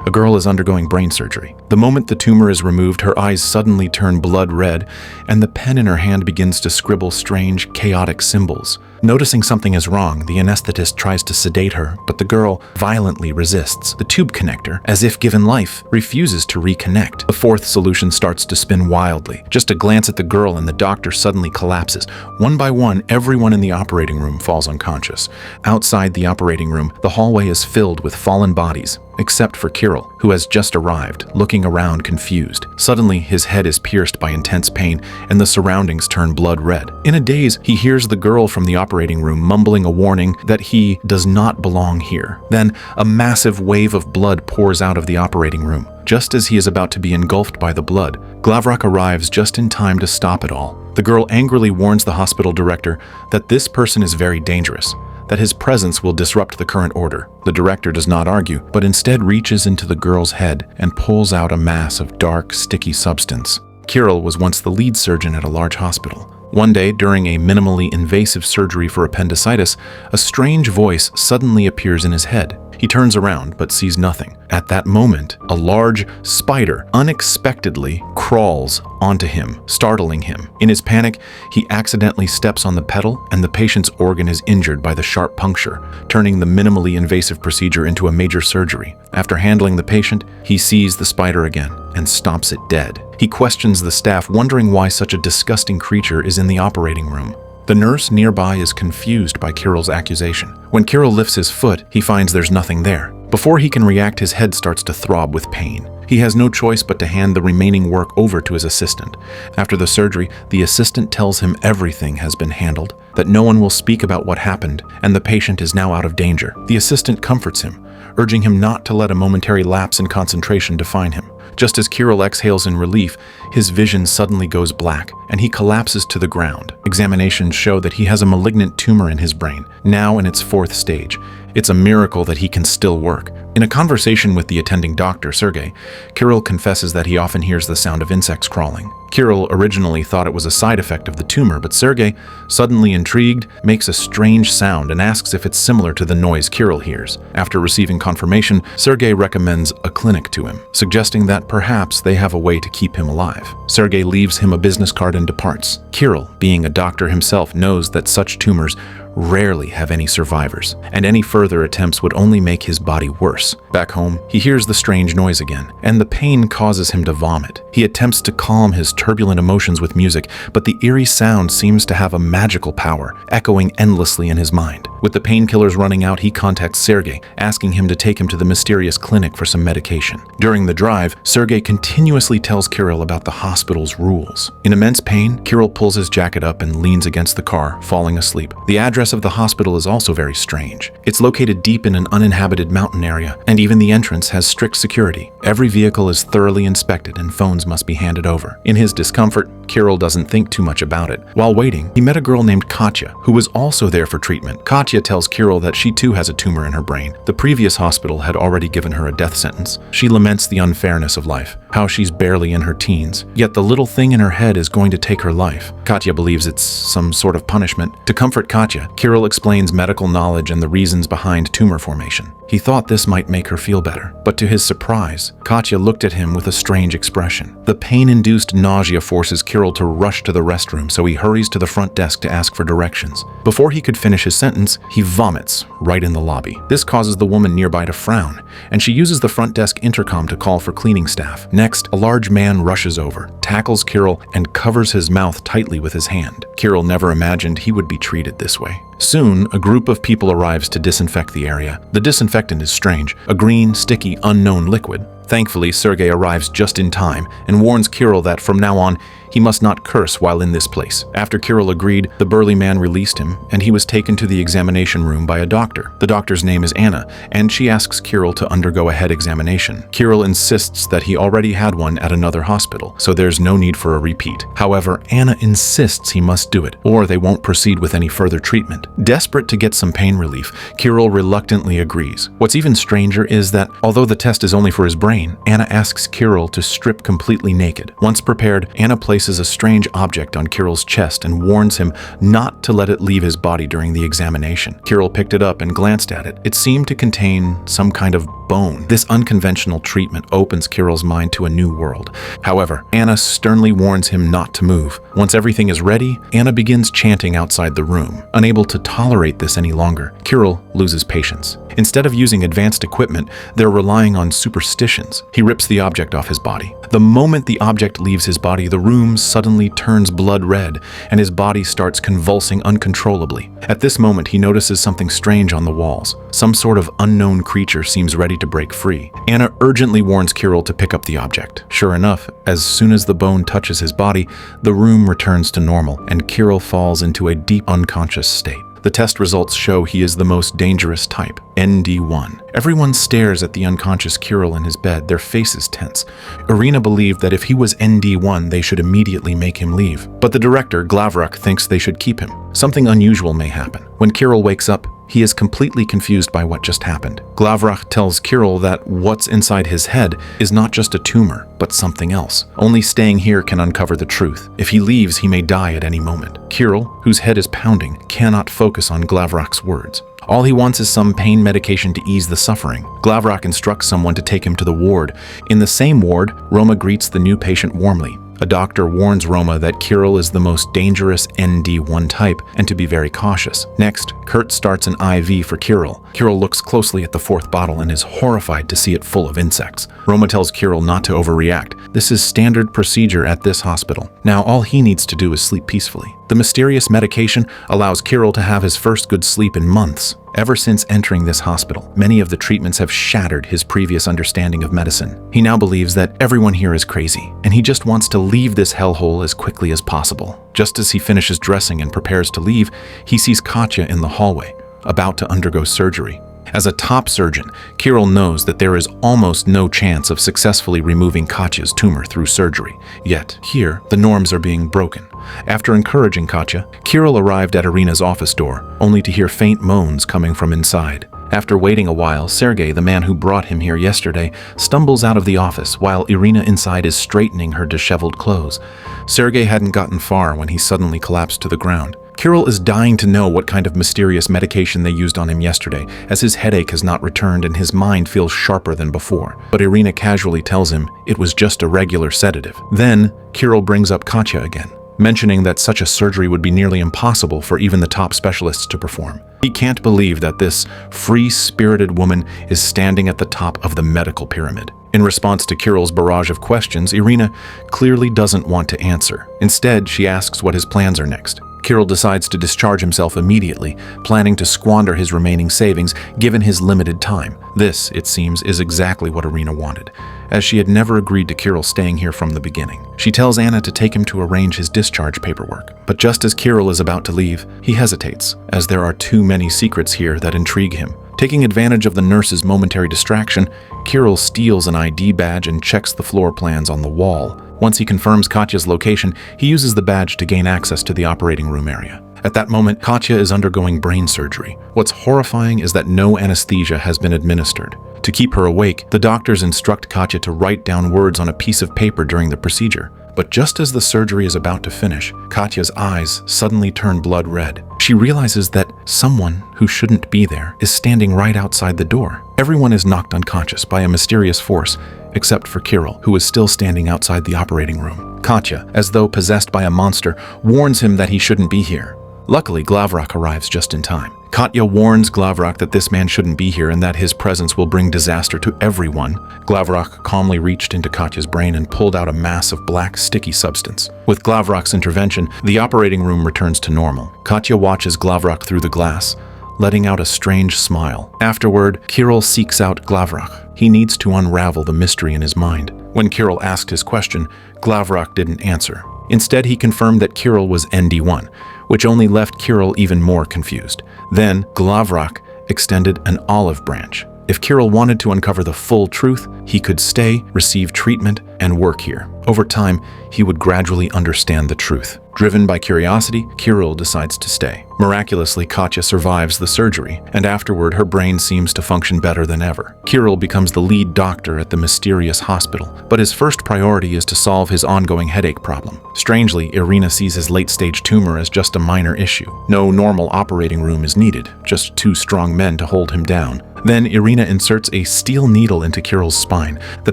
A girl is undergoing brain surgery. The moment the tumor is removed, her eyes suddenly turn blood red, and the pen in her hand begins to scribble strange, chaotic symbols. Noticing something is wrong, the anesthetist tries to sedate her, but the girl violently resists. The tube connector, as if given life, refuses to reconnect. The fourth solution starts to spin wildly. Just a glance at the girl and the doctor suddenly collapses. One by one, everyone in the operating room falls unconscious. Outside the operating room, the hallway is filled with fallen bodies, except for Kirill, who has just arrived, looking around confused. Suddenly, his head is pierced by intense pain, and the surroundings turn blood red. In a daze, he hears the girl from the operating room mumbling a warning that he does not belong here. Then, a massive wave of blood pours out of the operating room. Just as he is about to be engulfed by the blood, Glavrak arrives just in time to stop it all. The girl angrily warns the hospital director that this person is very dangerous, that his presence will disrupt the current order. The director does not argue, but instead reaches into the girl's head and pulls out a mass of dark, sticky substance. Kirill was once the lead surgeon at a large hospital. One day, during a minimally invasive surgery for appendicitis, a strange voice suddenly appears in his head. He turns around, but sees nothing. At that moment, a large spider unexpectedly crawls onto him, startling him. In his panic, he accidentally steps on the pedal, and the patient's organ is injured by the sharp puncture, turning the minimally invasive procedure into a major surgery. After handling the patient, he sees the spider again and stops it dead. He questions the staff, wondering why such a disgusting creature is in the operating room. The nurse nearby is confused by Kirill's accusation. When Kirill lifts his foot, he finds there's nothing there. Before he can react, his head starts to throb with pain. He has no choice but to hand the remaining work over to his assistant. After the surgery, the assistant tells him everything has been handled, that no one will speak about what happened, and the patient is now out of danger. The assistant comforts him, urging him not to let a momentary lapse in concentration define him. Just as Kirill exhales in relief, his vision suddenly goes black, and he collapses to the ground. Examinations show that he has a malignant tumor in his brain, now in its fourth stage. It's a miracle that he can still work. In a conversation with the attending doctor, Sergei, Kirill confesses that he often hears the sound of insects crawling. Kirill originally thought it was a side effect of the tumor, but Sergei, suddenly intrigued, makes a strange sound and asks if it's similar to the noise Kirill hears. After receiving confirmation, Sergei recommends a clinic to him, suggesting that perhaps they have a way to keep him alive. Sergei leaves him a business card and departs. Kirill, being a doctor himself, knows that such tumors rarely have any survivors, and any further attempts would only make his body worse. Back home, he hears the strange noise again, and the pain causes him to vomit. He attempts to calm his turbulent emotions with music, but the eerie sound seems to have a magical power, echoing endlessly in his mind. With the painkillers running out, he contacts Sergei, asking him to take him to the mysterious clinic for some medication. During the drive, Sergei continuously tells Kirill about the hospital's rules. In immense pain, Kirill pulls his jacket up and leans against the car, falling asleep. The address of the hospital is also very strange. It's located deep in an uninhabited mountain area, and even the entrance has strict security. Every vehicle is thoroughly inspected and phones must be handed over. In his discomfort, Kirill doesn't think too much about it. While waiting, he met a girl named Katya, who was also there for treatment. Katya tells Kirill that she too has a tumor in her brain. The previous hospital had already given her a death sentence. She laments the unfairness of life, how she's barely in her teens, yet the little thing in her head is going to take her life. Katya believes it's some sort of punishment. To comfort Katya, Kirill explains medical knowledge and the reasons behind tumor formation. He thought this might make her feel better, but to his surprise, Katya looked at him with a strange expression. The pain-induced nausea forces Kirill to rush to the restroom, so he hurries to the front desk to ask for directions. Before he could finish his sentence, he vomits right in the lobby. This causes the woman nearby to frown, and she uses the front desk intercom to call for cleaning staff. Next, a large man rushes over, tackles Kirill, and covers his mouth tightly with his hand. Kirill never imagined he would be treated this way. Soon, a group of people arrives to disinfect the area. The disinfectant is strange, a green, sticky, unknown liquid. Thankfully, Sergei arrives just in time and warns Kirill that from now on, he must not curse while in this place. After Kirill agreed, the burly man released him, and he was taken to the examination room by a doctor. The doctor's name is Anna, and she asks Kirill to undergo a head examination. Kirill insists that he already had one at another hospital, so there's no need for a repeat. However, Anna insists he must do it, or they won't proceed with any further treatment. Desperate to get some pain relief, Kirill reluctantly agrees. What's even stranger is that, although the test is only for his brain, Anna asks Kirill to strip completely naked. Once prepared, Anna places a strange object on Kirill's chest and warns him not to let it leave his body during the examination. Kirill picked it up and glanced at it. It seemed to contain some kind of bone. This unconventional treatment opens Kirill's mind to a new world. However, Anna sternly warns him not to move. Once everything is ready, Anna begins chanting outside the room. Unable to tolerate this any longer, Kirill loses patience. Instead of using advanced equipment, they're relying on superstitions. He rips the object off his body. The moment the object leaves his body, the room suddenly turns blood red, and his body starts convulsing uncontrollably. At this moment, he notices something strange on the walls. Some sort of unknown creature seems ready to break free. Anna urgently warns Kirill to pick up the object. Sure enough, as soon as the bone touches his body, the room returns to normal, and Kirill falls into a deep unconscious state. The test results show he is the most dangerous type, ND1. Everyone stares at the unconscious Kirill in his bed, their faces tense. Irina believed that if he was ND1, they should immediately make him leave. But the director, Glavrak, thinks they should keep him. Something unusual may happen. When Kirill wakes up, he is completely confused by what just happened. Glavrak tells Kirill that what's inside his head is not just a tumor, but something else. Only staying here can uncover the truth. If he leaves, he may die at any moment. Kirill, whose head is pounding, cannot focus on Glavrak's words. All he wants is some pain medication to ease the suffering. Glavrak instructs someone to take him to the ward. In the same ward, Roma greets the new patient warmly. A doctor warns Roma that Kirill is the most dangerous ND1 type and to be very cautious. Next, Kurt starts an IV for Kirill. Kirill looks closely at the fourth bottle and is horrified to see it full of insects. Roma tells Kirill not to overreact. This is standard procedure at this hospital. Now all he needs to do is sleep peacefully. The mysterious medication allows Kirill to have his first good sleep in months. Ever since entering this hospital, many of the treatments have shattered his previous understanding of medicine. He now believes that everyone here is crazy, and he just wants to leave this hellhole as quickly as possible. Just as he finishes dressing and prepares to leave, he sees Katya in the hallway, about to undergo surgery. As a top surgeon, Kirill knows that there is almost no chance of successfully removing Katya's tumor through surgery. Yet, here, the norms are being broken. After encouraging Katya, Kirill arrived at Irina's office door, only to hear faint moans coming from inside. After waiting a while, Sergei, the man who brought him here yesterday, stumbles out of the office while Irina inside is straightening her disheveled clothes. Sergei hadn't gotten far when he suddenly collapsed to the ground. Kirill is dying to know what kind of mysterious medication they used on him yesterday, as his headache has not returned and his mind feels sharper than before. But Irina casually tells him it was just a regular sedative. Then, Kirill brings up Katya again, mentioning that such a surgery would be nearly impossible for even the top specialists to perform. He can't believe that this free-spirited woman is standing at the top of the medical pyramid. In response to Kirill's barrage of questions, Irina clearly doesn't want to answer. Instead, she asks what his plans are next. Kirill decides to discharge himself immediately, planning to squander his remaining savings given his limited time. This, it seems, is exactly what Irina wanted, as she had never agreed to Kirill staying here from the beginning. She tells Anna to take him to arrange his discharge paperwork. But just as Kirill is about to leave, he hesitates, as there are too many secrets here that intrigue him. Taking advantage of the nurse's momentary distraction, Kirill steals an ID badge and checks the floor plans on the wall. Once he confirms Katya's location, he uses the badge to gain access to the operating room area. At that moment, Katya is undergoing brain surgery. What's horrifying is that no anesthesia has been administered. To keep her awake, the doctors instruct Katya to write down words on a piece of paper during the procedure. But just as the surgery is about to finish, Katya's eyes suddenly turn blood red. She realizes that someone who shouldn't be there is standing right outside the door. Everyone is knocked unconscious by a mysterious force, except for Kirill, who is still standing outside the operating room. Katya, as though possessed by a monster, warns him that he shouldn't be here. Luckily, Glavrak arrives just in time. Katya warns Glavrak that this man shouldn't be here and that his presence will bring disaster to everyone. Glavrak calmly reached into Katya's brain and pulled out a mass of black, sticky substance. With Glavrak's intervention, the operating room returns to normal. Katya watches Glavrak through the glass, letting out a strange smile. Afterward, Kirill seeks out Glavrak. He needs to unravel the mystery in his mind. When Kirill asked his question, Glavrak didn't answer. Instead, he confirmed that Kirill was ND1, which only left Kirill even more confused. Then, Glavrak extended an olive branch. If Kirill wanted to uncover the full truth, he could stay, receive treatment, and work here. Over time, he would gradually understand the truth. Driven by curiosity, Kirill decides to stay. Miraculously, Katya survives the surgery, and afterward her brain seems to function better than ever. Kirill becomes the lead doctor at the mysterious hospital, but his first priority is to solve his ongoing headache problem. Strangely, Irina sees his late-stage tumor as just a minor issue. No normal operating room is needed, just 2 strong men to hold him down. Then Irina inserts a steel needle into Kirill's spine. The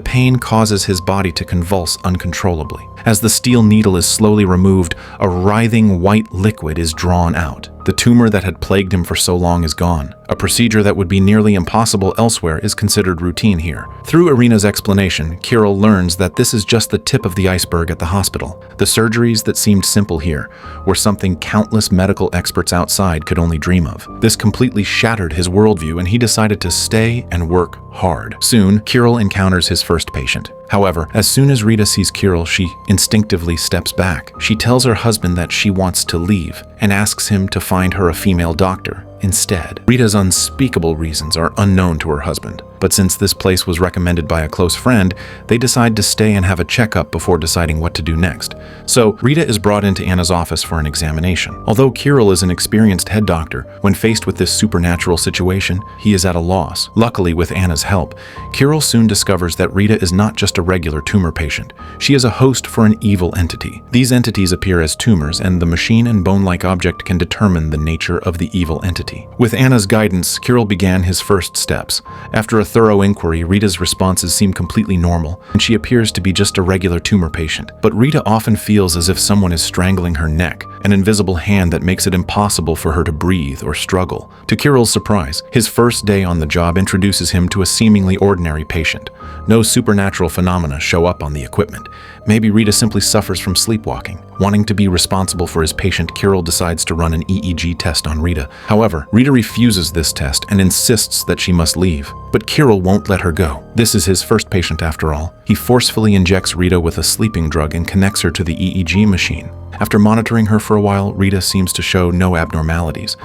pain causes his body to convulse uncontrollably. As the steel needle is slowly removed, a writhing white liquid is drawn out. The tumor that had plagued him for so long is gone. A procedure that would be nearly impossible elsewhere is considered routine here. Through Irina's explanation, Kirill learns that this is just the tip of the iceberg at the hospital. The surgeries that seemed simple here were something countless medical experts outside could only dream of. This completely shattered his worldview, and he decided to stay and work hard. Soon, Kirill encounters his first patient. However, as soon as Rita sees Kirill, she instinctively steps back. She tells her husband that she wants to leave and asks him to find her a female doctor instead. Rita's unspeakable reasons are unknown to her husband, but since this place was recommended by a close friend, they decide to stay and have a checkup before deciding what to do next. So, Rita is brought into Anna's office for an examination. Although Kirill is an experienced head doctor, when faced with this supernatural situation, he is at a loss. Luckily, with Anna's help, Kirill soon discovers that Rita is not just a regular tumor patient. She is a host for an evil entity. These entities appear as tumors, and the machine and bone-like object can determine the nature of the evil entity. With Anna's guidance, Kirill began his first steps. After a thorough inquiry, Rita's responses seem completely normal, and she appears to be just a regular tumor patient. But Rita often feels as if someone is strangling her neck, an invisible hand that makes it impossible for her to breathe or struggle. To Kirill's surprise, his first day on the job introduces him to a seemingly ordinary patient. No supernatural phenomena show up on the equipment. Maybe Rita simply suffers from sleepwalking. Wanting to be responsible for his patient, Kirill decides to run an EEG test on Rita. However, Rita refuses this test and insists that she must leave. But Kirill won't let her go. This is his first patient after all. He forcefully injects Rita with a sleeping drug and connects her to the EEG machine. After monitoring her for a while, Rita seems to show no abnormalities.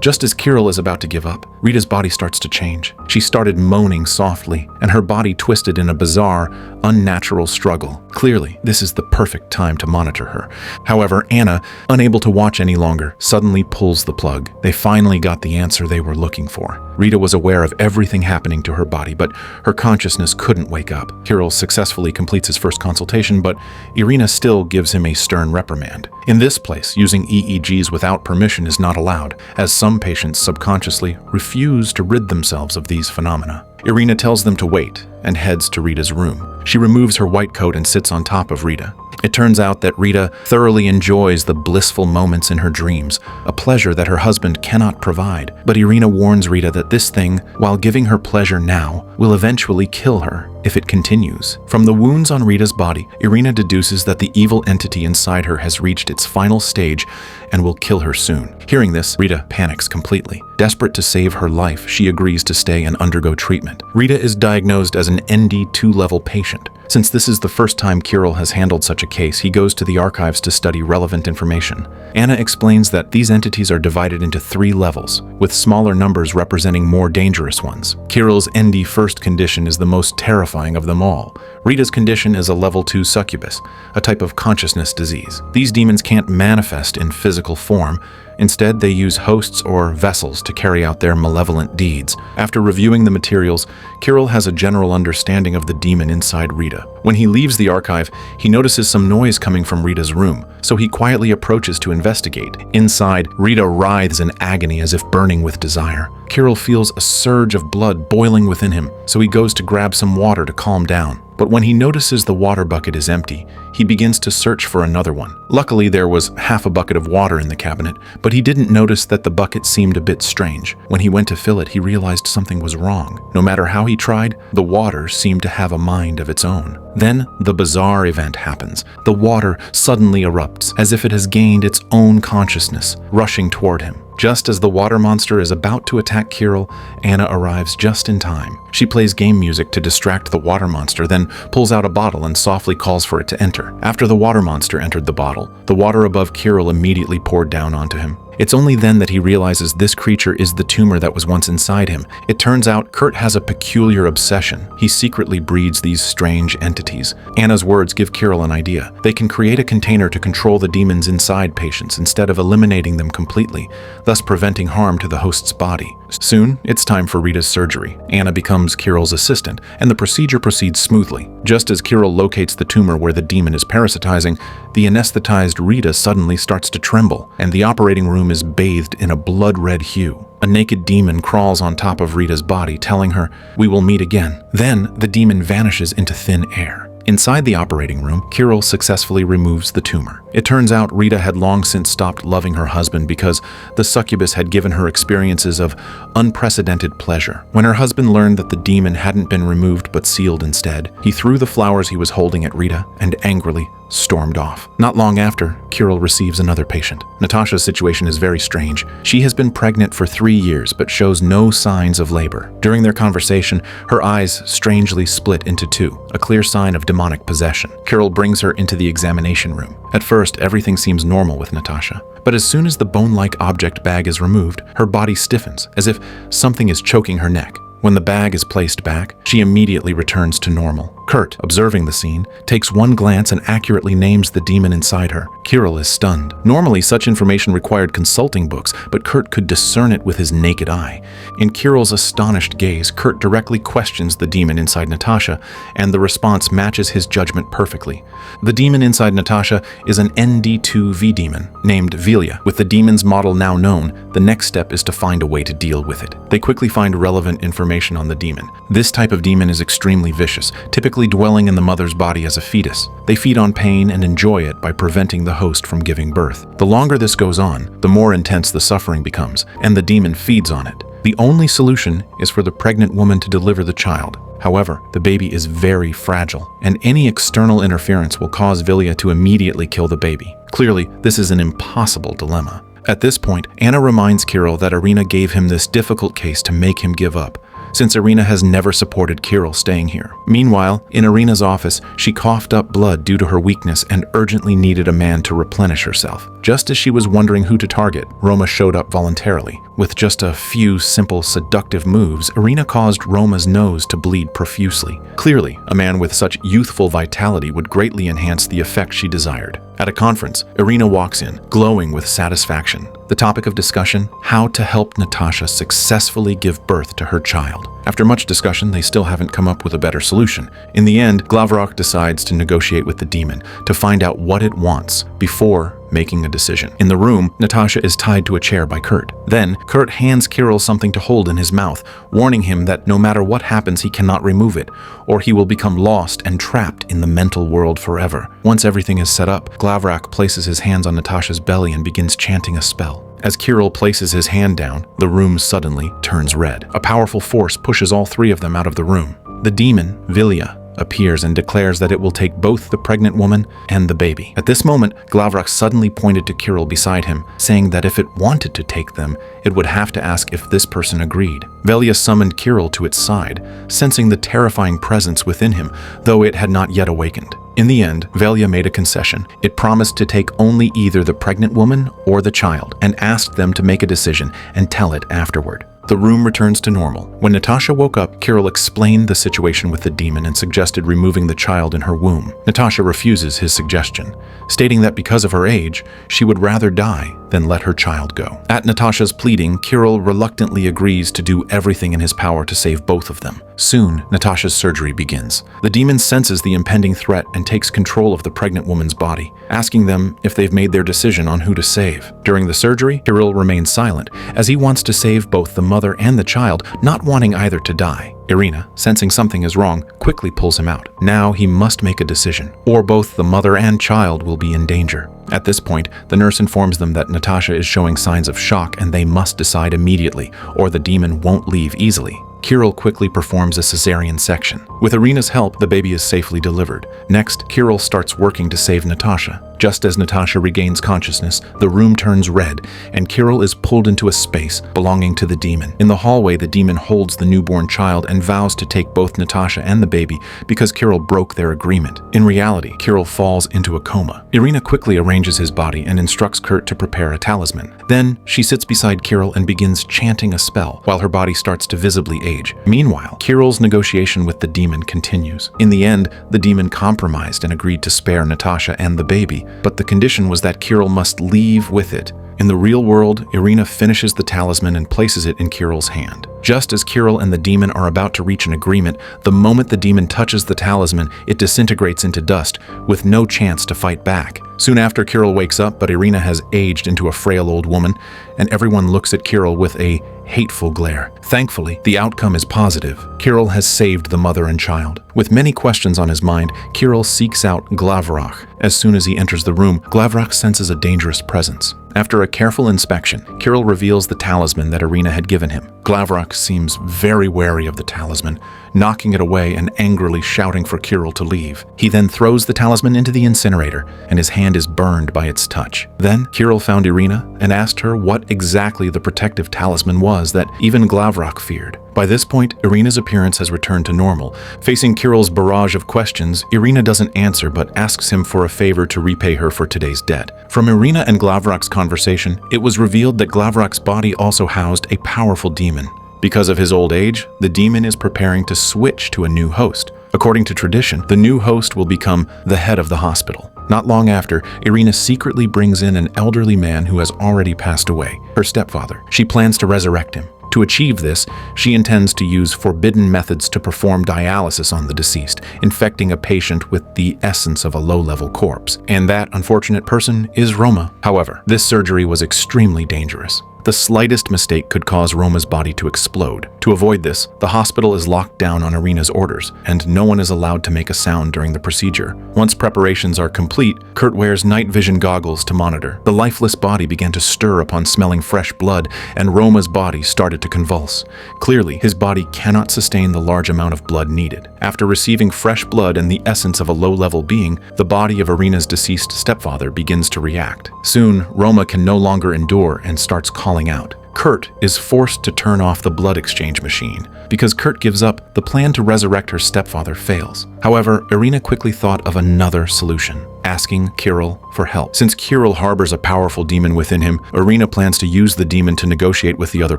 Just as Kirill is about to give up, Rita's body starts to change. She started moaning softly, and her body twisted in a bizarre, unnatural struggle. Clearly, this is the perfect time to monitor her. However, Anna, unable to watch any longer, suddenly pulls the plug. They finally got the answer they were looking for. Rita was aware of everything happening to her body, but her consciousness couldn't wake up. Kirill successfully completes his first consultation, but Irina still gives him a stern reprimand. In this place, using EEGs without permission is not allowed, as some patients subconsciously refuse to rid themselves of these phenomena. Irina tells them to wait and heads to Rita's room. She removes her white coat and sits on top of Rita. It turns out that Rita thoroughly enjoys the blissful moments in her dreams, a pleasure that her husband cannot provide. But Irina warns Rita that this thing, while giving her pleasure now, will eventually kill her if it continues. From the wounds on Rita's body, Irina deduces that the evil entity inside her has reached its final stage and will kill her soon. Hearing this, Rita panics completely. Desperate to save her life, she agrees to stay and undergo treatment. Rita is diagnosed as an ND 2-level patient. Since this is the first time Kirill has handled such a case, he goes to the archives to study relevant information. Anna explains that these entities are divided into 3 levels, with smaller numbers representing more dangerous ones. Kirill's ND first condition is the most terrifying of them all. Rita's condition is a level 2 succubus, a type of consciousness disease. These demons can't manifest in physical form. Instead, they use hosts or vessels to carry out their malevolent deeds. After reviewing the materials, Kirill has a general understanding of the demon inside Rita. When he leaves the archive, he notices some noise coming from Rita's room, so he quietly approaches to investigate. Inside, Rita writhes in agony as if burning with desire. Kirill feels a surge of blood boiling within him, so he goes to grab some water to calm down. But when he notices the water bucket is empty, he begins to search for another one. Luckily, there was half a bucket of water in the cabinet, but he didn't notice that the bucket seemed a bit strange. When he went to fill it, he realized something was wrong. No matter how he tried, the water seemed to have a mind of its own. Then, the bizarre event happens. The water suddenly erupts, as if it has gained its own consciousness, rushing toward him. Just as the water monster is about to attack Kirill, Anna arrives just in time. She plays game music to distract the water monster, then pulls out a bottle and softly calls for it to enter. After the water monster entered the bottle, the water above Kirill immediately poured down onto him. It's only then that he realizes this creature is the tumor that was once inside him. It turns out Kurt has a peculiar obsession. He secretly breeds these strange entities. Anna's words give Kirill an idea. They can create a container to control the demons inside patients instead of eliminating them completely, thus preventing harm to the host's body. Soon, it's time for Rita's surgery. Anna becomes Kirill's assistant, and the procedure proceeds smoothly. Just as Kirill locates the tumor where the demon is parasitizing, the anesthetized Rita suddenly starts to tremble, and the operating room is bathed in a blood-red hue. A naked demon crawls on top of Rita's body, telling her, "We will meet again." Then, the demon vanishes into thin air. Inside the operating room, Kirill successfully removes the tumor. It turns out Rita had long since stopped loving her husband because the succubus had given her experiences of unprecedented pleasure. When her husband learned that the demon hadn't been removed but sealed instead, he threw the flowers he was holding at Rita and angrily stormed off. Not long after, Kirill receives another patient. Natasha's situation is very strange. She has been pregnant for 3 years but shows no signs of labor. During their conversation, her eyes strangely split into two, a clear sign of demonic possession. Kirill brings her into the examination room. At first, everything seems normal with Natasha, but as soon as the bone-like object bag is removed, her body stiffens, as if something is choking her neck. When the bag is placed back, she immediately returns to normal. Kurt, observing the scene, takes one glance and accurately names the demon inside her. Kirill is stunned. Normally, such information required consulting books, but Kurt could discern it with his naked eye. In Kirill's astonished gaze, Kurt directly questions the demon inside Natasha, and the response matches his judgment perfectly. The demon inside Natasha is an ND2V demon named Velia. With the demon's model now known, the next step is to find a way to deal with it. They quickly find relevant information on the demon. This type of demon is extremely vicious, typically dwelling in the mother's body as a fetus. They feed on pain and enjoy it by preventing the host from giving birth. The longer this goes on, the more intense the suffering becomes, and the demon feeds on it. The only solution is for the pregnant woman to deliver the child. However, the baby is very fragile, and any external interference will cause Velia to immediately kill the baby. Clearly, this is an impossible dilemma. At this point, Anna reminds Kirill that Irina gave him this difficult case to make him give up, since Irina has never supported Kirill staying here. Meanwhile, in Irina's office, she coughed up blood due to her weakness and urgently needed a man to replenish herself. Just as she was wondering who to target, Roma showed up voluntarily. With just a few simple seductive moves, Irina caused Roma's nose to bleed profusely. Clearly, a man with such youthful vitality would greatly enhance the effect she desired. At a conference, Irina walks in, glowing with satisfaction. The topic of discussion: how to help Natasha successfully give birth to her child. After much discussion, they still haven't come up with a better solution. In the end, Glavrok decides to negotiate with the demon to find out what it wants before making a decision. In the room, Natasha is tied to a chair by Kurt. Then, Kurt hands Kirill something to hold in his mouth, warning him that no matter what happens, he cannot remove it, or he will become lost and trapped in the mental world forever. Once everything is set up, Glavrok places his hands on Natasha's belly and begins chanting a spell. As Kirill places his hand down, the room suddenly turns red. A powerful force pushes all three of them out of the room. The demon, Velia, appears and declares that it will take both the pregnant woman and the baby. At this moment, Glavrok suddenly pointed to Kirill beside him, saying that if it wanted to take them, it would have to ask if this person agreed. Velia summoned Kirill to its side, sensing the terrifying presence within him, though it had not yet awakened. In the end, Velia made a concession. It promised to take only either the pregnant woman or the child, and asked them to make a decision and tell it afterward. The room returns to normal. When Natasha woke up, Kirill explained the situation with the demon and suggested removing the child in her womb. Natasha refuses his suggestion, stating that because of her age, she would rather die than let her child go. At Natasha's pleading, Kirill reluctantly agrees to do everything in his power to save both of them. Soon, Natasha's surgery begins. The demon senses the impending threat and takes control of the pregnant woman's body, asking them if they've made their decision on who to save. During the surgery, Kirill remains silent, as he wants to save both the mother and the child, not wanting either to die. Irina, sensing something is wrong, quickly pulls him out. Now he must make a decision, or both the mother and child will be in danger. At this point, the nurse informs them that Natasha is showing signs of shock and they must decide immediately, or the demon won't leave easily. Kirill quickly performs a cesarean section. With Irina's help, the baby is safely delivered. Next, Kirill starts working to save Natasha. Just as Natasha regains consciousness, the room turns red, and Kirill is pulled into a space belonging to the demon. In the hallway, the demon holds the newborn child and vows to take both Natasha and the baby because Kirill broke their agreement. In reality, Kirill falls into a coma. Irina quickly arranges his body and instructs Kurt to prepare a talisman. Then, she sits beside Kirill and begins chanting a spell, while her body starts to visibly age. Meanwhile, Kirill's negotiation with the demon continues. In the end, the demon compromised and agreed to spare Natasha and the baby, but the condition was that Kirill must leave with it In the real world, Irina finishes the talisman and places it in Kirill's hand. Just as Kirill and the demon are about to reach an agreement, the moment the demon touches the talisman, it disintegrates into dust, with no chance to fight back. Soon after, Kirill wakes up, but Irina has aged into a frail old woman, and everyone looks at Kirill with a hateful glare. Thankfully, the outcome is positive. Kirill has saved the mother and child. With many questions on his mind, Kirill seeks out Glavroch. As soon as he enters the room, Glavroch senses a dangerous presence. After a careful inspection, Kirill reveals the talisman that Irina had given him. Glavroch seems very wary of the talisman, knocking it away and angrily shouting for Kirill to leave. He then throws the talisman into the incinerator, and his hand is burned by its touch. Then, Kirill found Irina and asked her what exactly the protective talisman was that even Glavroch feared. By this point, Irina's appearance has returned to normal. Facing Kirill's barrage of questions, Irina doesn't answer but asks him for a favor to repay her for today's debt. From Irina and Glavroch's conversation, it was revealed that Glavroch's body also housed a powerful demon. Because of his old age, the demon is preparing to switch to a new host. According to tradition, the new host will become the head of the hospital. Not long after, Irina secretly brings in an elderly man who has already passed away, her stepfather. She plans to resurrect him. To achieve this, she intends to use forbidden methods to perform dialysis on the deceased, infecting a patient with the essence of a low-level corpse. And that unfortunate person is Roma. However, this surgery was extremely dangerous. The slightest mistake could cause Roma's body to explode. To avoid this, the hospital is locked down on Irina's orders, and no one is allowed to make a sound during the procedure. Once preparations are complete, Kurt wears night vision goggles to monitor. The lifeless body began to stir upon smelling fresh blood, and Roma's body started to convulse. Clearly, his body cannot sustain the large amount of blood needed. After receiving fresh blood and the essence of a low-level being, the body of Irina's deceased stepfather begins to react. Soon, Roma can no longer endure and starts calling out. Kurt is forced to turn off the blood exchange machine. Because Kurt gives up, the plan to resurrect her stepfather fails. However, Irina quickly thought of another solution, asking Kirill for help. Since Kirill harbors a powerful demon within him, Irina plans to use the demon to negotiate with the other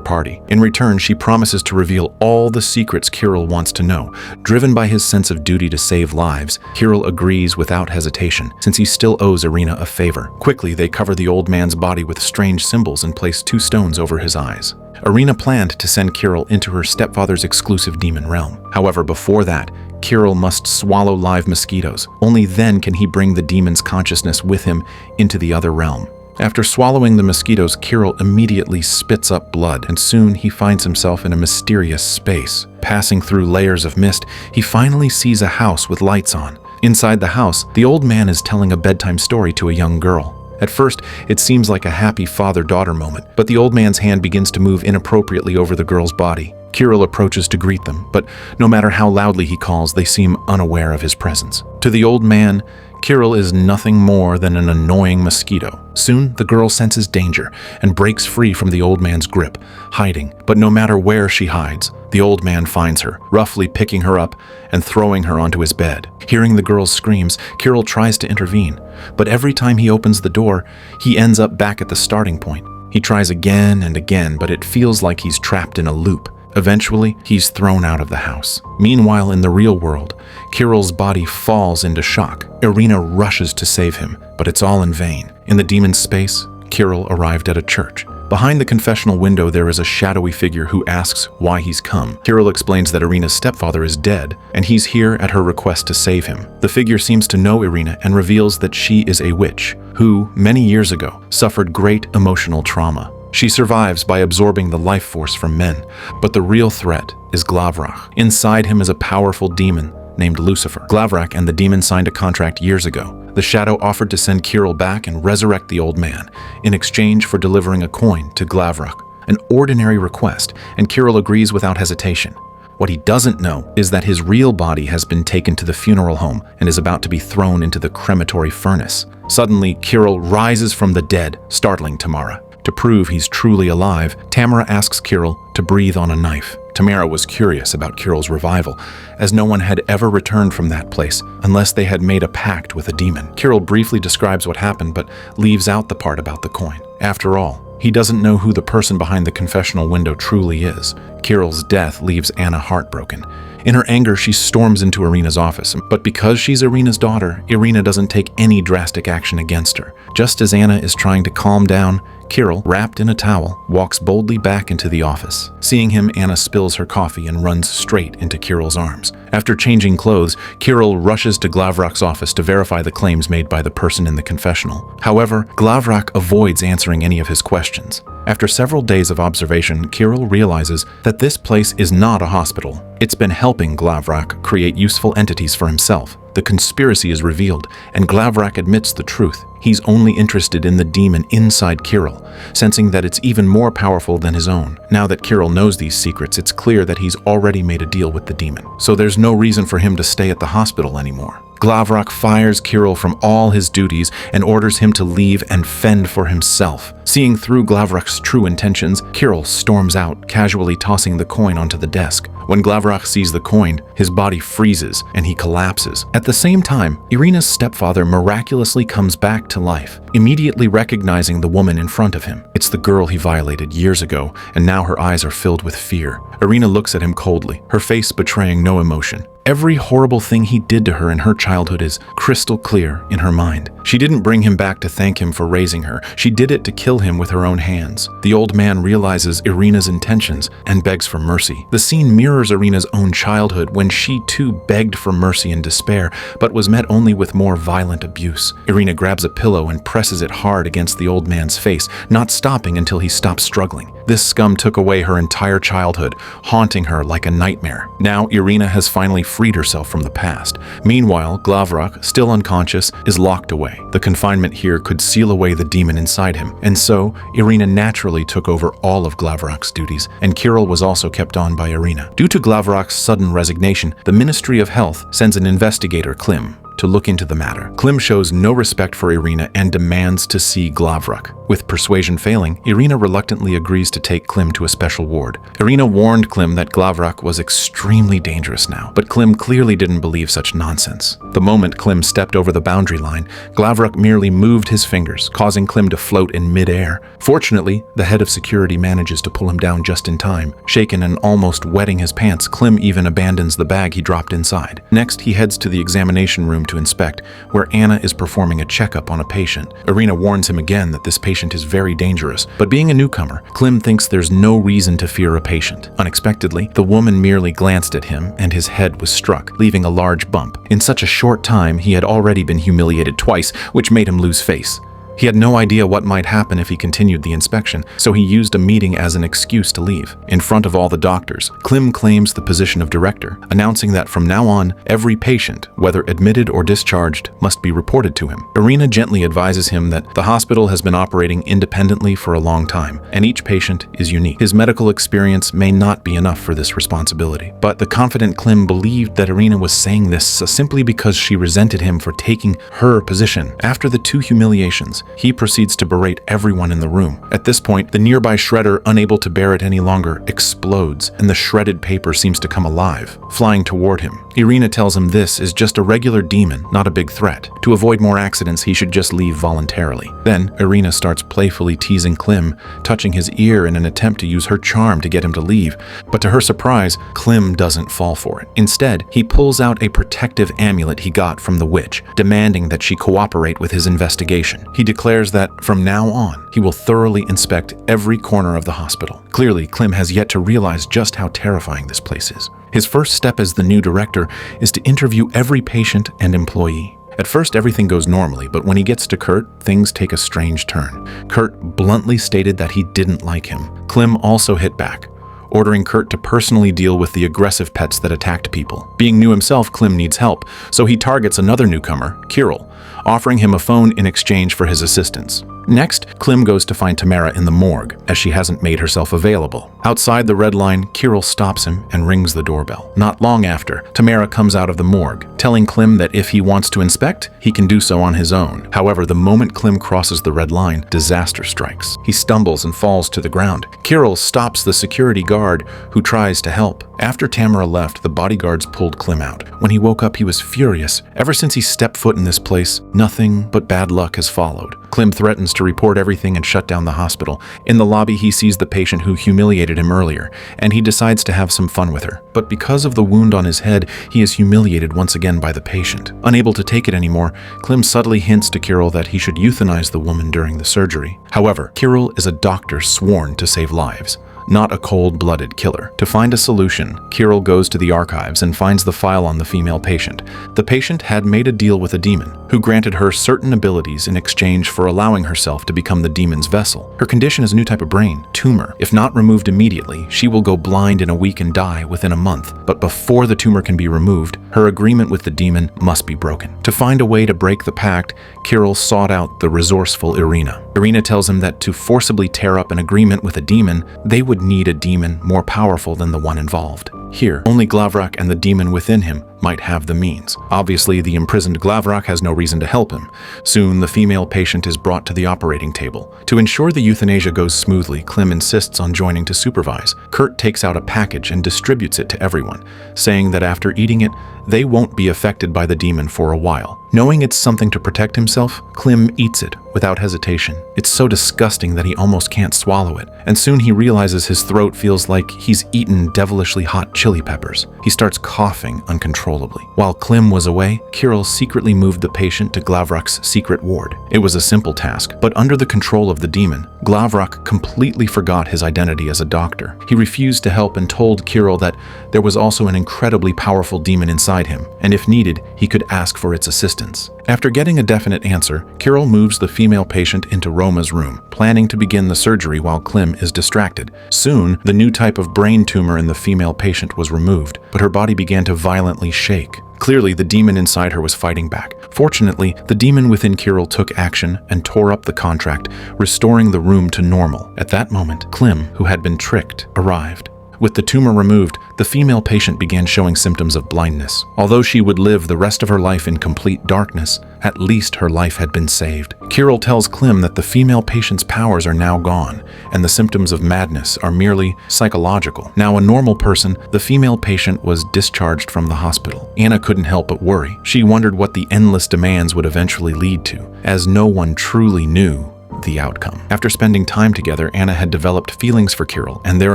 party. In return, she promises to reveal all the secrets Kirill wants to know. Driven by his sense of duty to save lives, Kirill agrees without hesitation, since he still owes Irina a favor. Quickly, they cover the old man's body with strange symbols and place 2 stones over his eyes. Irina planned to send Kirill into her stepfather's exclusive demon realm. However, before that, Kirill must swallow live mosquitoes. Only then can he bring the demon's consciousness with him into the other realm. After swallowing the mosquitoes, Kirill immediately spits up blood, and soon he finds himself in a mysterious space. Passing through layers of mist, he finally sees a house with lights on. Inside the house, the old man is telling a bedtime story to a young girl. At first, it seems like a happy father-daughter moment, but the old man's hand begins to move inappropriately over the girl's body. Kirill approaches to greet them, but no matter how loudly he calls, they seem unaware of his presence. To the old man, Kirill is nothing more than an annoying mosquito. Soon, the girl senses danger and breaks free from the old man's grip, hiding. But no matter where she hides, the old man finds her, roughly picking her up and throwing her onto his bed. Hearing the girl's screams, Kirill tries to intervene, but every time he opens the door, he ends up back at the starting point. He tries again and again, but it feels like he's trapped in a loop. Eventually, he's thrown out of the house. Meanwhile, in the real world, Kirill's body falls into shock. Irina rushes to save him, but it's all in vain. In the demon's space, Kirill arrived at a church. Behind the confessional window, there is a shadowy figure who asks why he's come. Kirill explains that Irina's stepfather is dead, and he's here at her request to save him. The figure seems to know Irina and reveals that she is a witch, who, many years ago, suffered great emotional trauma. She survives by absorbing the life force from men, but the real threat is Glavroch. Inside him is a powerful demon named Lucifer. Glavroch and the demon signed a contract years ago. The shadow offered to send Kirill back and resurrect the old man, in exchange for delivering a coin to Glavroch. An ordinary request, and Kirill agrees without hesitation. What he doesn't know is that his real body has been taken to the funeral home and is about to be thrown into the crematory furnace. Suddenly, Kirill rises from the dead, startling Tamara. To prove he's truly alive, Tamara asks Kirill to breathe on a knife. Tamara was curious about Kirill's revival, as no one had ever returned from that place unless they had made a pact with a demon. Kirill briefly describes what happened, but leaves out the part about the coin. After all, he doesn't know who the person behind the confessional window truly is. Kirill's death leaves Anna heartbroken. In her anger, she storms into Irina's office, but because she's Irina's daughter, Irina doesn't take any drastic action against her. Just as Anna is trying to calm down, Kirill, wrapped in a towel, walks boldly back into the office. Seeing him, Anna spills her coffee and runs straight into Kirill's arms. After changing clothes, Kirill rushes to Glavrak's office to verify the claims made by the person in the confessional. However, Glavrak avoids answering any of his questions. After several days of observation, Kirill realizes that this place is not a hospital. It's been helping Glavrak create useful entities for himself. The conspiracy is revealed, and Glavrak admits the truth. He's only interested in the demon inside Kirill, sensing that it's even more powerful than his own. Now that Kirill knows these secrets, it's clear that he's already made a deal with the demon, so there's no reason for him to stay at the hospital anymore. Glavrak fires Kirill from all his duties and orders him to leave and fend for himself. Seeing through Glavrak's true intentions, Kirill storms out, casually tossing the coin onto the desk. When Glavrak sees the coin, his body freezes and he collapses. At the same time, Irina's stepfather miraculously comes back to life, immediately recognizing the woman in front of him. It's the girl he violated years ago, and now her eyes are filled with fear. Irina looks at him coldly, her face betraying no emotion. Every horrible thing he did to her in her childhood is crystal clear in her mind. She didn't bring him back to thank him for raising her. She did it to kill him with her own hands. The old man realizes Irina's intentions and begs for mercy. The scene mirrors Irina's own childhood when she too begged for mercy in despair, but was met only with more violent abuse. Irina grabs a pillow and presses it hard against the old man's face, not stopping until he stops struggling. This scum took away her entire childhood, haunting her like a nightmare. Now Irina has finally freed herself from the past. Meanwhile, Glavrak, still unconscious, is locked away. The confinement here could seal away the demon inside him, and so Irina naturally took over all of Glavrak's duties, and Kirill was also kept on by Irina. Due to Glavrak's sudden resignation, the Ministry of Health sends an investigator, Klim, to look into the matter. Klim shows no respect for Irina and demands to see Glavrak. With persuasion failing, Irina reluctantly agrees to take Klim to a special ward. Irina warned Klim that Glavrak was extremely dangerous now, but Klim clearly didn't believe such nonsense. The moment Klim stepped over the boundary line, Glavrak merely moved his fingers, causing Klim to float in midair. Fortunately, the head of security manages to pull him down just in time. Shaken and almost wetting his pants, Klim even abandons the bag he dropped inside. Next, he heads to the examination room to inspect, where Anna is performing a checkup on a patient. Irina warns him again that this patient is very dangerous, but being a newcomer, Klim thinks there's no reason to fear a patient. Unexpectedly, the woman merely glanced at him and his head was struck, leaving a large bump. In such a short time, he had already been humiliated twice, which made him lose face. He had no idea what might happen if he continued the inspection, so he used a meeting as an excuse to leave. In front of all the doctors, Klim claims the position of director, announcing that from now on, every patient, whether admitted or discharged, must be reported to him. Irina gently advises him that the hospital has been operating independently for a long time, and each patient is unique. His medical experience may not be enough for this responsibility. But the confident Klim believed that Irina was saying this simply because she resented him for taking her position. After the two humiliations, he proceeds to berate everyone in the room. At this point, the nearby shredder, unable to bear it any longer, explodes, and the shredded paper seems to come alive, flying toward him. Irina tells him this is just a regular demon, not a big threat. To avoid more accidents, he should just leave voluntarily. Then, Irina starts playfully teasing Klim, touching his ear in an attempt to use her charm to get him to leave. But to her surprise, Klim doesn't fall for it. Instead, he pulls out a protective amulet he got from the witch, demanding that she cooperate with his investigation. He declares that from now on, he will thoroughly inspect every corner of the hospital. Clearly, Klim has yet to realize just how terrifying this place is. His first step as the new director is to interview every patient and employee. At first, everything goes normally, but when he gets to Kurt, things take a strange turn. Kurt bluntly stated that he didn't like him. Klim also hit back, ordering Kurt to personally deal with the aggressive pets that attacked people. Being new himself, Klim needs help, so he targets another newcomer, Kirill, offering him a phone in exchange for his assistance. Next, Klim goes to find Tamara in the morgue, as she hasn't made herself available. Outside the red line, Kirill stops him and rings the doorbell. Not long after, Tamara comes out of the morgue, telling Klim that if he wants to inspect, he can do so on his own. However, the moment Klim crosses the red line, disaster strikes. He stumbles and falls to the ground. Kirill stops the security guard, who tries to help. After Tamara left, the bodyguards pulled Klim out. When he woke up, he was furious. Ever since he stepped foot in this place, nothing but bad luck has followed. Clim threatens to report everything and shut down the hospital. In the lobby, he sees the patient who humiliated him earlier, and he decides to have some fun with her. But because of the wound on his head, he is humiliated once again by the patient. Unable to take it anymore, Clim subtly hints to Kirill that he should euthanize the woman during the surgery. However, Kirill is a doctor sworn to save lives, not a cold-blooded killer. To find a solution, Kirill goes to the archives and finds the file on the female patient. The patient had made a deal with a demon, who granted her certain abilities in exchange for allowing herself to become the demon's vessel. Her condition is a new type of brain, tumor. If not removed immediately, she will go blind in a week and die within a month. But before the tumor can be removed, her agreement with the demon must be broken. To find a way to break the pact, Kirill sought out the resourceful Irina. Irina tells him that to forcibly tear up an agreement with a demon, they would need a demon more powerful than the one involved. Here, only Glavrak and the demon within him might have the means. Obviously, the imprisoned Glavrak has no reason to help him. Soon, the female patient is brought to the operating table. To ensure the euthanasia goes smoothly, Clim insists on joining to supervise. Kurt takes out a package and distributes it to everyone, saying that after eating it, they won't be affected by the demon for a while. Knowing it's something to protect himself, Clim eats it without hesitation. It's so disgusting that he almost can't swallow it, and soon he realizes his throat feels like he's eaten devilishly hot chili peppers. He starts coughing uncontrollably. While Clim was away, Kirill secretly moved the patient to Glavrak's secret ward. It was a simple task, but under the control of the demon, Glavrak completely forgot his identity as a doctor. He refused to help and told Kirill that there was also an incredibly powerful demon inside him, and if needed, he could ask for its assistance. After getting a definite answer, Kirill moves the female patient into Roma's room, planning to begin the surgery while Clim is distracted. Soon, the new type of brain tumor in the female patient was removed, but her body began to violently shake. Clearly, the demon inside her was fighting back. Fortunately, the demon within Kirill took action and tore up the contract, restoring the room to normal. At that moment, Clim, who had been tricked, arrived. With the tumor removed, the female patient began showing symptoms of blindness. Although she would live the rest of her life in complete darkness, at least her life had been saved. Kirill tells Clim that the female patient's powers are now gone, and the symptoms of madness are merely psychological. Now a normal person, the female patient was discharged from the hospital. Anna couldn't help but worry. She wondered what the endless demands would eventually lead to, as no one truly knew the outcome. After spending time together, Anna had developed feelings for Kirill, and their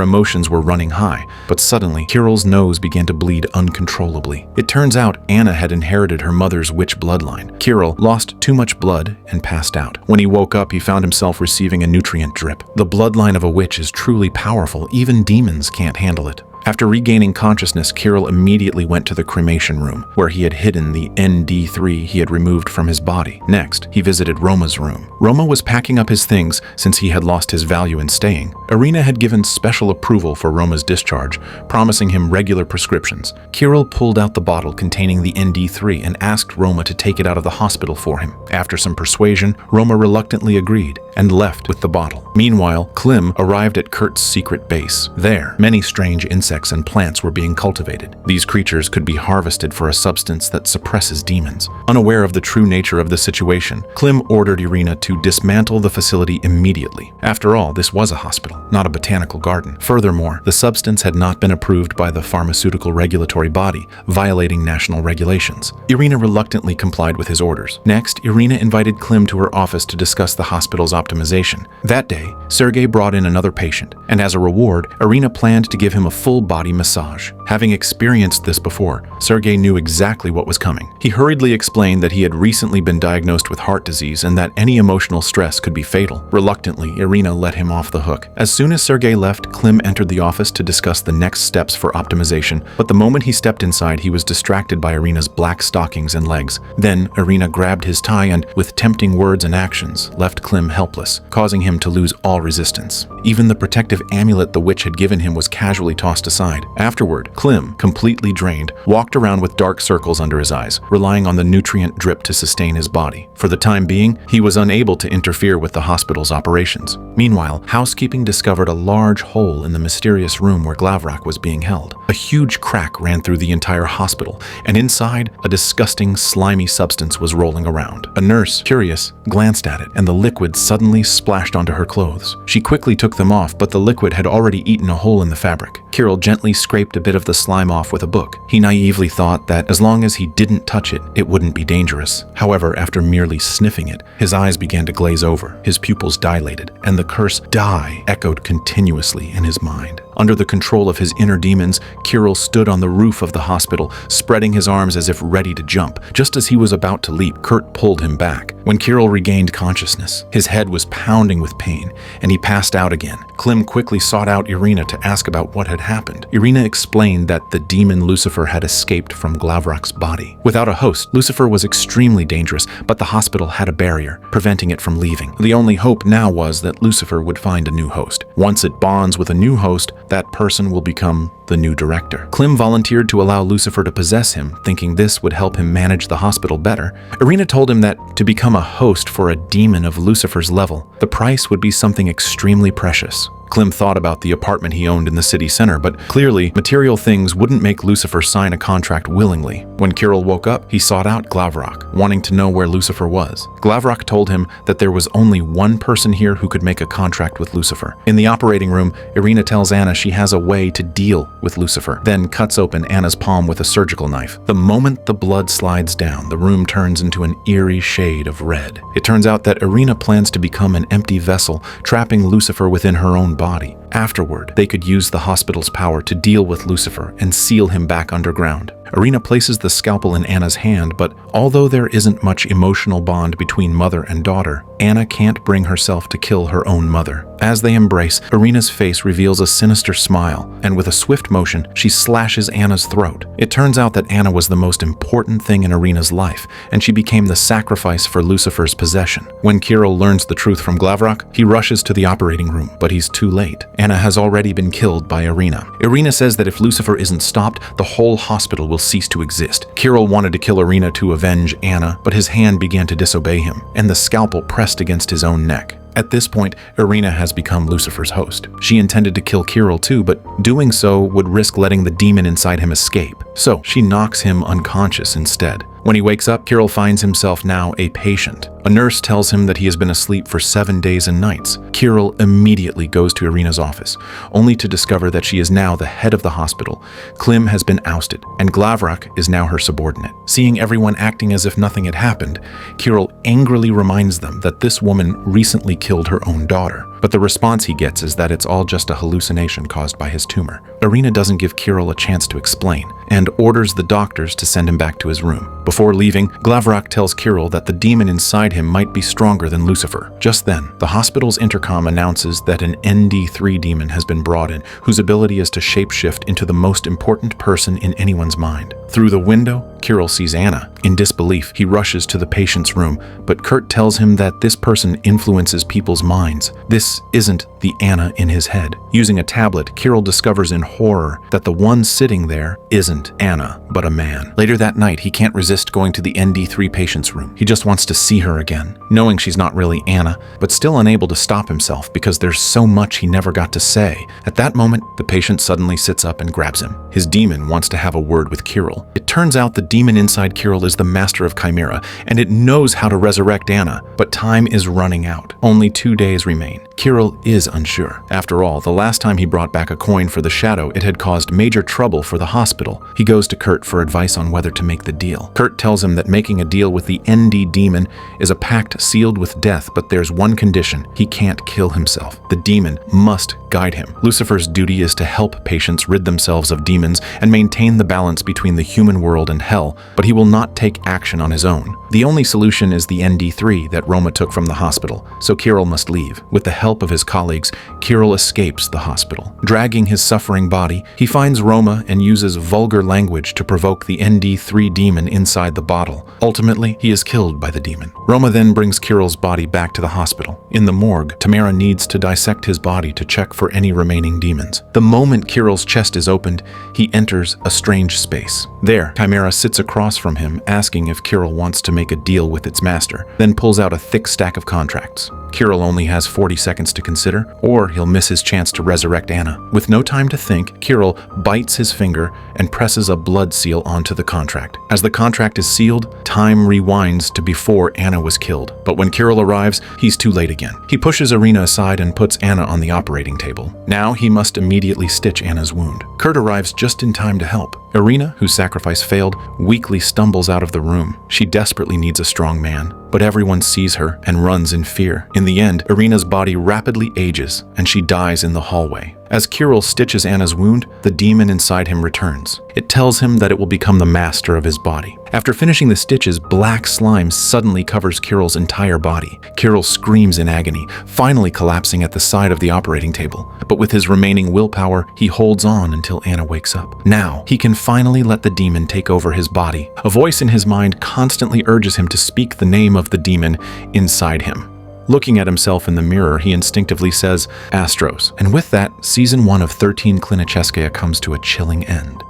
emotions were running high. But suddenly, Kirill's nose began to bleed uncontrollably. It turns out Anna had inherited her mother's witch bloodline. Kirill lost too much blood and passed out. When he woke up, he found himself receiving a nutrient drip. The bloodline of a witch is truly powerful. Even demons can't handle it. After regaining consciousness, Kirill immediately went to the cremation room, where he had hidden the ND3 he had removed from his body. Next, he visited Roma's room. Roma was packing up his things since he had lost his value in staying. Irina had given special approval for Roma's discharge, promising him regular prescriptions. Kirill pulled out the bottle containing the ND3 and asked Roma to take it out of the hospital for him. After some persuasion, Roma reluctantly agreed and left with the bottle. Meanwhile, Clim arrived at Kurt's secret base. There, many strange insects and plants were being cultivated. These creatures could be harvested for a substance that suppresses demons. Unaware of the true nature of the situation, Clim ordered Irina to dismantle the facility immediately. After all, this was a hospital, not a botanical garden. Furthermore, the substance had not been approved by the pharmaceutical regulatory body, violating national regulations. Irina reluctantly complied with his orders. Next, Irina invited Clim to her office to discuss the hospital's optimization. That day, Sergei brought in another patient, and as a reward, Irina planned to give him a full-body massage. Having experienced this before, Sergei knew exactly what was coming. He hurriedly explained that he had recently been diagnosed with heart disease and that any emotional stress could be fatal. Reluctantly, Irina let him off the hook. As soon as Sergei left, Clim entered the office to discuss the next steps for optimization, but the moment he stepped inside, he was distracted by Irina's black stockings and legs. Then, Irina grabbed his tie and, with tempting words and actions, left Clim helpless, causing him to lose all resistance. Even the protective amulet the witch had given him was casually tossed aside. Afterward, Clim, completely drained, walked around with dark circles under his eyes, relying on the nutrient drip to sustain his body. For the time being, he was unable to interfere with the hospital's operations. Meanwhile, housekeeping discovered a large hole in the mysterious room where Glavrak was being held. A huge crack ran through the entire hospital, and inside, a disgusting, slimy substance was rolling around. A nurse, curious, glanced at it, and the liquid suddenly splashed onto her clothes. She quickly took them off, but the liquid had already eaten a hole in the fabric. Kirill gently scraped a bit of the slime off with a book. He naively thought that as long as he didn't touch it, it wouldn't be dangerous. However, after merely sniffing it, his eyes began to glaze over, his pupils dilated, and the curse "die" echoed continuously in his mind. Under the control of his inner demons, Kirill stood on the roof of the hospital, spreading his arms as if ready to jump. Just as he was about to leap, Kurt pulled him back. When Kirill regained consciousness, his head was pounding with pain, and he passed out again. Clim quickly sought out Irina to ask about what had happened. Irina explained that the demon Lucifer had escaped from Glavrak's body. Without a host, Lucifer was extremely dangerous, but the hospital had a barrier, preventing it from leaving. The only hope now was that Lucifer would find a new host. Once it bonds with a new host, that person will become the new director. Clim volunteered to allow Lucifer to possess him, thinking this would help him manage the hospital better. Irina told him that to become a host for a demon of Lucifer's level, the price would be something extremely precious. Clim thought about the apartment he owned in the city center, but clearly, material things wouldn't make Lucifer sign a contract willingly. When Kirill woke up, he sought out Glavrak, wanting to know where Lucifer was. Glavrak told him that there was only one person here who could make a contract with Lucifer. In the operating room, Irina tells Anna she has a way to deal with Lucifer, then cuts open Anna's palm with a surgical knife. The moment the blood slides down, the room turns into an eerie shade of red. It turns out that Irina plans to become an empty vessel, trapping Lucifer within her own body. Afterward, they could use the hospital's power to deal with Lucifer and seal him back underground. Irina places the scalpel in Anna's hand, but although there isn't much emotional bond between mother and daughter, Anna can't bring herself to kill her own mother. As they embrace, Irina's face reveals a sinister smile, and with a swift motion, she slashes Anna's throat. It turns out that Anna was the most important thing in Irina's life, and she became the sacrifice for Lucifer's possession. When Kirill learns the truth from Glavrak, he rushes to the operating room, but he's too late. Anna has already been killed by Irina. Irina says that if Lucifer isn't stopped, the whole hospital will cease to exist. Kirill wanted to kill Irina to avenge Anna, but his hand began to disobey him, and the scalpel pressed against his own neck. At this point, Irina has become Lucifer's host. She intended to kill Kirill too, but doing so would risk letting the demon inside him escape. So she knocks him unconscious instead. When he wakes up, Kirill finds himself now a patient. A nurse tells him that he has been asleep for 7 days and nights. Kirill immediately goes to Irina's office, only to discover that she is now the head of the hospital. Clim has been ousted, and Glavrak is now her subordinate. Seeing everyone acting as if nothing had happened, Kirill angrily reminds them that this woman recently killed her own daughter. But the response he gets is that it's all just a hallucination caused by his tumor. Irina doesn't give Kirill a chance to explain, and orders the doctors to send him back to his room. Before leaving, Glavrak tells Kirill that the demon inside him might be stronger than Lucifer. Just then, the hospital's intercom announces that an ND3 demon has been brought in, whose ability is to shapeshift into the most important person in anyone's mind. Through the window, Kirill sees Anna. In disbelief, he rushes to the patient's room, but Kurt tells him that this person influences people's minds. This isn't the Anna in his head. Using a tablet, Kirill discovers in horror that the one sitting there isn't Anna, but a man. Later that night, he can't resist going to the ND3 patient's room. He just wants to see her again, knowing she's not really Anna, but still unable to stop himself because there's so much he never got to say. At that moment, the patient suddenly sits up and grabs him. His demon wants to have a word with Kirill. It turns out the demon inside Kirill is the master of Chimera, and it knows how to resurrect Anna, but time is running out. Only 2 days remain. Kirill is unsure. After all, the last time he brought back a coin for the shadow, it had caused major trouble for the hospital. He goes to Kurt for advice on whether to make the deal. Kurt tells him that making a deal with the ND demon is a pact sealed with death, but there's one condition: he can't kill himself. The demon must guide him. Lucifer's duty is to help patients rid themselves of demons and maintain the balance between the human world and hell, but he will not take action on his own. The only solution is the ND3 that Roma took from the hospital, so Kirill must leave. With the help of his colleagues, Kirill escapes the hospital. Dragging his suffering body, he finds Roma and uses vulgar language to provoke the ND3 demon inside the bottle. Ultimately, he is killed by the demon. Roma then brings Kirill's body back to the hospital. In the morgue, Tamara needs to dissect his body to check for any remaining demons. The moment Kirill's chest is opened, he enters a strange space. There, Chimera sits across from him, asking if Kirill wants to make a deal with its master, then pulls out a thick stack of contracts. Kirill only has 40 seconds to consider, or he'll miss his chance to resurrect Anna. With no time to think, Kirill bites his finger and presses a blood seal onto the contract. As the contract is sealed, time rewinds to before Anna was killed. But when Kirill arrives, he's too late again. He pushes Irina aside and puts Anna on the operating table. Now he must immediately stitch Anna's wound. Kurt arrives just in time to help. Irina, whose sacrifice failed, weakly stumbles out of the room. She desperately needs a strong man, but everyone sees her and runs in fear. In the end, Irina's body rapidly ages, and she dies in the hallway. As Kirill stitches Anna's wound, the demon inside him returns. It tells him that it will become the master of his body. After finishing the stitches, black slime suddenly covers Kirill's entire body. Kirill screams in agony, finally collapsing at the side of the operating table. But with his remaining willpower, he holds on until Anna wakes up. Now, he can finally let the demon take over his body. A voice in his mind constantly urges him to speak the name of the demon inside him. Looking at himself in the mirror, he instinctively says, Astros. And with that, Season 1 of 13 Klinicheskaya comes to a chilling end.